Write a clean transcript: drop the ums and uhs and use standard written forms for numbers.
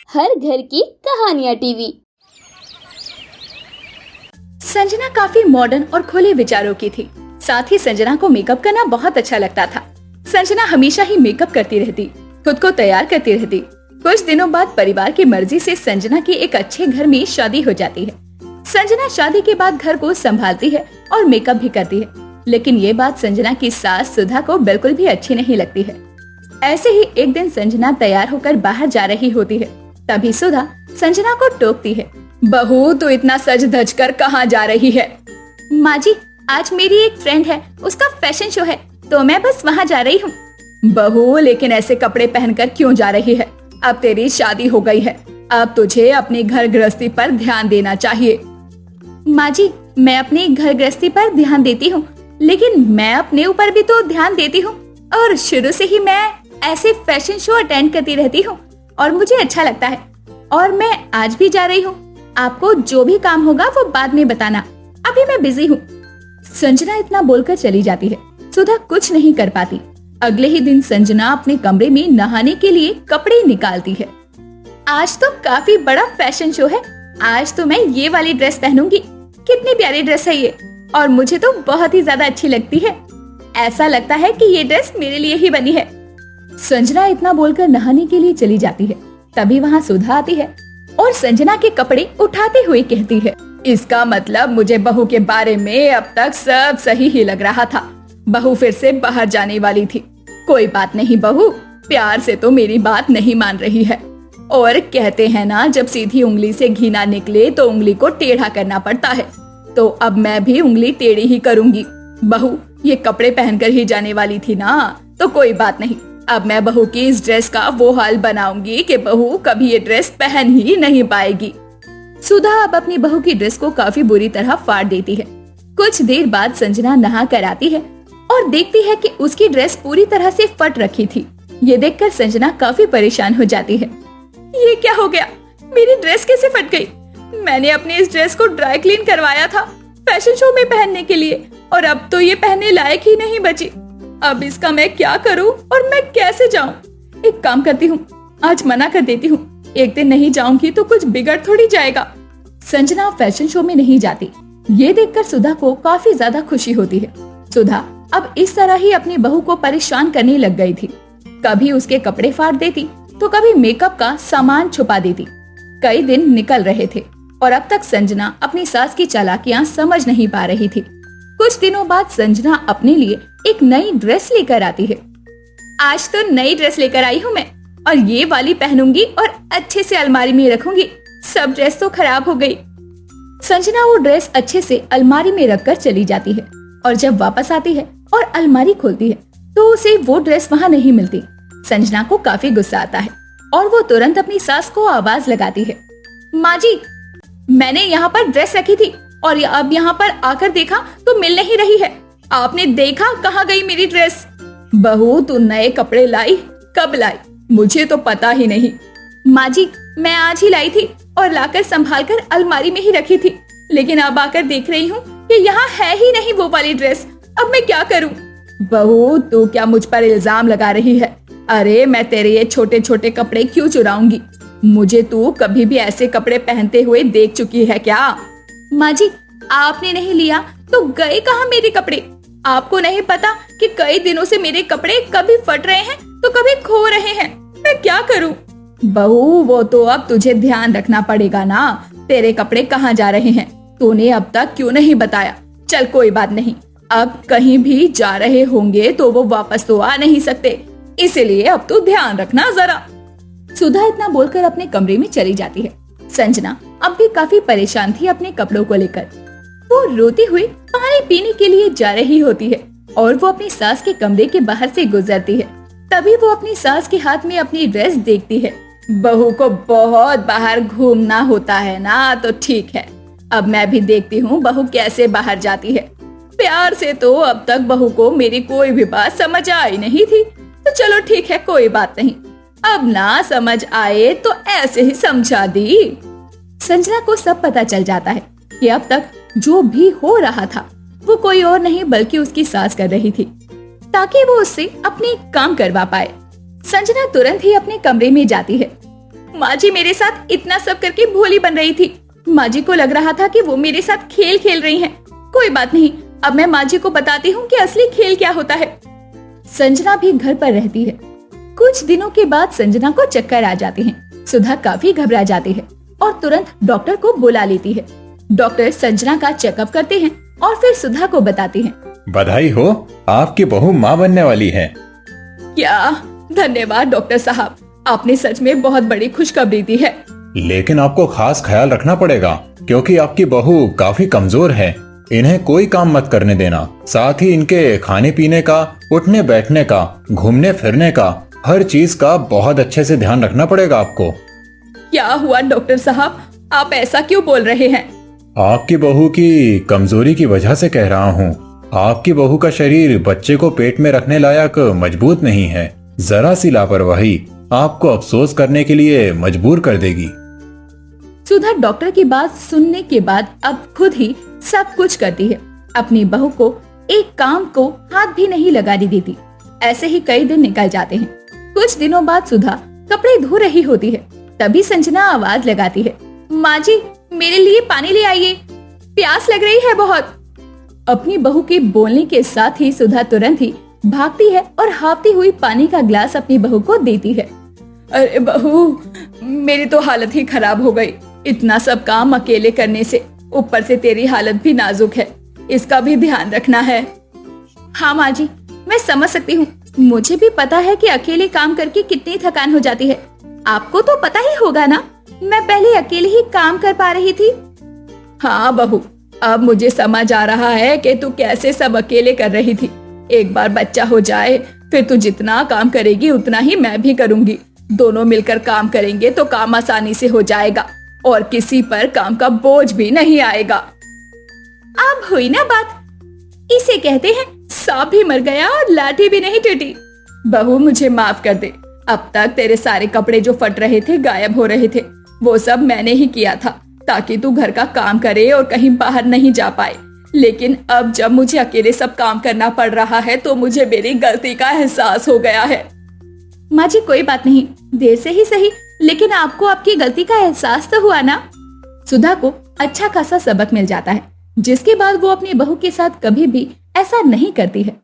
हर घर की कहानियाँ टीवी। संजना काफी मॉडर्न और खुले विचारों की थी। साथ ही संजना को मेकअप करना बहुत अच्छा लगता था। संजना हमेशा ही मेकअप करती रहती, खुद को तैयार करती रहती। कुछ दिनों बाद परिवार की मर्जी से संजना की एक अच्छे घर में शादी हो जाती है। संजना शादी के बाद घर को संभालती है और मेकअप भी करती है, लेकिन ये बात संजना की सास सुधा को बिल्कुल भी अच्छी नहीं लगती है। ऐसे ही एक दिन संजना तैयार होकर बाहर जा रही होती है, तभी सुधा संजना को टोकती है, बहू तू इतना सज धज कर कहाँ जा रही है? माँ जी, आज मेरी एक फ्रेंड है, उसका फैशन शो है, तो मैं बस वहाँ जा रही हूँ। बहू लेकिन ऐसे कपड़े पहनकर क्यों जा रही है? अब तेरी शादी हो गई है, अब तुझे अपनी घर गृहस्थी पर ध्यान देना चाहिए। माँ जी, मैं अपनी घर गृहस्थी पर ध्यान देती हूँ, लेकिन मैं अपने ऊपर भी तो ध्यान देती हूँ और शुरू से ही मैं ऐसे फैशन शो अटेंड करती रहती हूँ और मुझे अच्छा लगता है, और मैं आज भी जा रही हूँ। आपको जो भी काम होगा वो बाद में बताना, अभी मैं बिजी हूँ। संजना इतना बोलकर चली जाती है। सुधा कुछ नहीं कर पाती। अगले ही दिन संजना अपने कमरे में नहाने के लिए कपड़े निकालती है। आज तो काफी बड़ा फैशन शो है, आज तो मैं ये वाली ड्रेस पहनूंगी। कितनी प्यारी ड्रेस है ये, और मुझे तो बहुत ही ज्यादा अच्छी लगती है। ऐसा लगता है कि ये ड्रेस मेरे लिए ही बनी है। संजना इतना बोलकर नहाने के लिए चली जाती है। तभी वहाँ सुधा आती है और संजना के कपड़े उठाते हुए कहती है, इसका मतलब मुझे बहू के बारे में अब तक सब सही ही लग रहा था। बहू फिर से बाहर जाने वाली थी। कोई बात नहीं बहू, प्यार से तो मेरी बात नहीं मान रही है। और कहते हैं ना, जब सीधी उंगली से घी ना निकले तो उंगली को टेढ़ा करना पड़ता है। तो अब मैं भी उंगली टेढ़ी ही करूंगी। बहू ये कपड़े पहनकर ही जाने वाली थी ना, तो कोई बात नहीं। अब मैं बहू की इस ड्रेस का वो हाल बनाऊंगी कि बहू कभी ये ड्रेस पहन ही नहीं पाएगी। सुधा अब अपनी बहू की ड्रेस को काफी बुरी तरह फाड़ देती है। कुछ देर बाद संजना नहा कर आती है और देखती है कि उसकी ड्रेस पूरी तरह से फट रखी थी। ये देखकर संजना काफी परेशान हो जाती है। ये क्या हो गया? मेरी ड्रेस कैसे फट गई? मैंने अपनी इस ड्रेस को ड्राई क्लीन करवाया था फैशन शो में पहनने के लिए, और अब तो ये पहनने लायक ही नहीं बची। अब इसका मैं क्या करूं और मैं कैसे जाऊं? एक काम करती हूँ, आज मना कर देती हूँ। एक दिन नहीं जाऊंगी तो कुछ बिगड़ थोड़ी जाएगा। संजना फैशन शो में नहीं जाती। ये देखकर सुधा को काफी ज्यादा खुशी होती है। सुधा अब इस तरह ही अपनी बहू को परेशान करने लग गई थी। कभी उसके कपड़े फाड़ देती तो कभी मेकअप का सामान छुपा देती। कई दिन निकल रहे थे और अब तक संजना अपनी सास की चालाकियां समझ नहीं पा रही थी। कुछ दिनों बाद संजना अपने लिए एक नई ड्रेस लेकर आती है। आज तो नई ड्रेस लेकर आई हूँ मैं, और ये वाली पहनूंगी और अच्छे से अलमारी में रखूंगी। सब ड्रेस तो खराब हो गई। संजना वो ड्रेस अच्छे से अलमारी में रखकर चली जाती है, और जब वापस आती है और अलमारी खोलती है तो उसे वो ड्रेस वहाँ नहीं मिलती। संजना को काफी गुस्सा आता है और वो तुरंत अपनी सास को आवाज लगाती है, माँ जी, मैंने यहाँ पर ड्रेस रखी थी और अब यहाँ पर आकर देखा तो मिल नहीं रही है। आपने देखा कहाँ गई मेरी ड्रेस? बहू तू नए कपड़े लाई? कब लाई? मुझे तो पता ही नहीं। माँ जी, मैं आज ही लाई थी और लाकर संभाल कर अलमारी में ही रखी थी, लेकिन अब आकर देख रही हूँ कि यहाँ है ही नहीं वो वाली ड्रेस। अब मैं क्या करूँ? बहू तू क्या मुझ पर इल्जाम लगा रही है? अरे मैं तेरे ये छोटे छोटे कपड़े क्यों चुराऊंगी? मुझे तू कभी भी ऐसे कपड़े पहनते हुए देख चुकी है क्या? माँ जी, आपने नहीं लिया तो गए कहाँ मेरे कपड़े? आपको नहीं पता कि कई दिनों से मेरे कपड़े कभी फट रहे हैं तो कभी खो रहे हैं। मैं क्या करूँ? बहू वो तो अब तुझे ध्यान रखना पड़ेगा ना, तेरे कपड़े कहाँ जा रहे हैं? तूने अब तक क्यों नहीं बताया? चल कोई बात नहीं, अब कहीं भी जा रहे होंगे तो वो वापस तो आ नहीं सकते, इसलिए अब तू ध्यान रखना जरा। सुधा इतना बोलकर अपने कमरे में चली जाती है। संजना अब भी काफी परेशान थी अपने कपड़ों को लेकर। वो रोती हुई पानी पीने के लिए जा रही होती है और वो अपनी सास के कमरे के बाहर से गुजरती है। तभी वो अपनी सास के हाथ में अपनी ड्रेस देखती है। बहू को बहुत बाहर घूमना होता है ना, तो ठीक है, अब मैं भी देखती हूँ बहू कैसे बाहर जाती है। प्यार से तो अब तक बहू को मेरी कोई भी बात समझ आई नहीं थी, तो चलो ठीक है, कोई बात नहीं। अब ना समझ आए तो ऐसे ही समझा दी। संजना को सब पता चल जाता है कि अब तक जो भी हो रहा था वो कोई और नहीं बल्कि उसकी सास कर रही थी, ताकि वो उससे अपने काम करवा पाए। संजना तुरंत ही अपने कमरे में जाती है। माँ जी मेरे साथ इतना सब करके भोली बन रही थी। माँ जी को लग रहा था कि वो मेरे साथ खेल खेल रही हैं। कोई बात नहीं, अब मैं माँ जी को बताती हूँ कि असली खेल क्या होता है। संजना भी घर पर रहती है। कुछ दिनों के बाद संजना को चक्कर आ जाते हैं। सुधा काफी घबरा जाती है और तुरंत डॉक्टर को बुला लेती है। डॉक्टर संजना का चेकअप करते हैं और फिर सुधा को बताते हैं। बधाई हो, आपकी बहू माँ बनने वाली है। क्या? धन्यवाद डॉक्टर साहब, आपने सच में बहुत बड़ी खुशखबरी दी है। लेकिन आपको खास ख्याल रखना पड़ेगा क्योंकि आपकी बहू काफी कमजोर है। इन्हें कोई काम मत करने देना। साथ ही इनके खाने पीने का, उठने बैठने का, घूमने फिरने का, हर चीज का बहुत अच्छे से ध्यान रखना पड़ेगा आपको। क्या हुआ डॉक्टर साहब, आप ऐसा क्यों बोल रहे हैं? आपकी बहू की कमजोरी की वजह से कह रहा हूँ। आपकी बहू का शरीर बच्चे को पेट में रखने लायक मजबूत नहीं है। जरा सी लापरवाही आपको अफसोस करने के लिए मजबूर कर देगी। सुधा डॉक्टर की बात सुनने के बाद अब खुद ही सब कुछ करती है। अपनी बहू को एक काम को हाथ भी नहीं लगाने देती। ऐसे ही कई दिन निकल जाते हैं। कुछ दिनों बाद सुधा कपड़े धो रही होती है। तभी संजना आवाज लगाती है, माँ जी मेरे लिए पानी ले आइए, प्यास लग रही है बहुत। अपनी बहू के बोलने के साथ ही सुधा तुरंत ही भागती है और हाफती हुई पानी का ग्लास अपनी बहू को देती है। अरे बहू, मेरी तो हालत ही खराब हो गई। इतना सब काम अकेले करने से, ऊपर से तेरी हालत भी नाजुक है, इसका भी ध्यान रखना है। हाँ माँ जी, मैं समझ सकती हूँ। मुझे भी पता है कि अकेले काम करके कितनी थकान हो जाती है। आपको तो पता ही होगा ना, मैं पहले अकेले ही काम कर पा रही थी। हाँ बहू, अब मुझे समझ आ रहा है कि तू कैसे सब अकेले कर रही थी। एक बार बच्चा हो जाए फिर तू जितना काम करेगी उतना ही मैं भी करूंगी। दोनों मिलकर काम करेंगे तो काम आसानी से हो जाएगा और किसी पर काम का बोझ भी नहीं आएगा। अब हुई ना बात, इसे कहते हैं सांप भी मर गया और लाठी भी नहीं टूटी। बहू मुझे माफ कर दे। अब तक तेरे सारे कपड़े जो फट रहे थे, गायब हो रहे थे, वो सब मैंने ही किया था ताकि तू घर का काम करे और कहीं बाहर नहीं जा पाए। लेकिन अब जब मुझे अकेले सब काम करना पड़ रहा है तो मुझे मेरी गलती का एहसास हो गया है। माँ जी कोई बात नहीं, देर से ही सही, लेकिन आपको आपकी गलती का एहसास तो हुआ ना। सुधा को अच्छा खासा सबक मिल जाता है, जिसके बाद वो अपनी बहू के साथ कभी भी ऐसा नहीं करती है।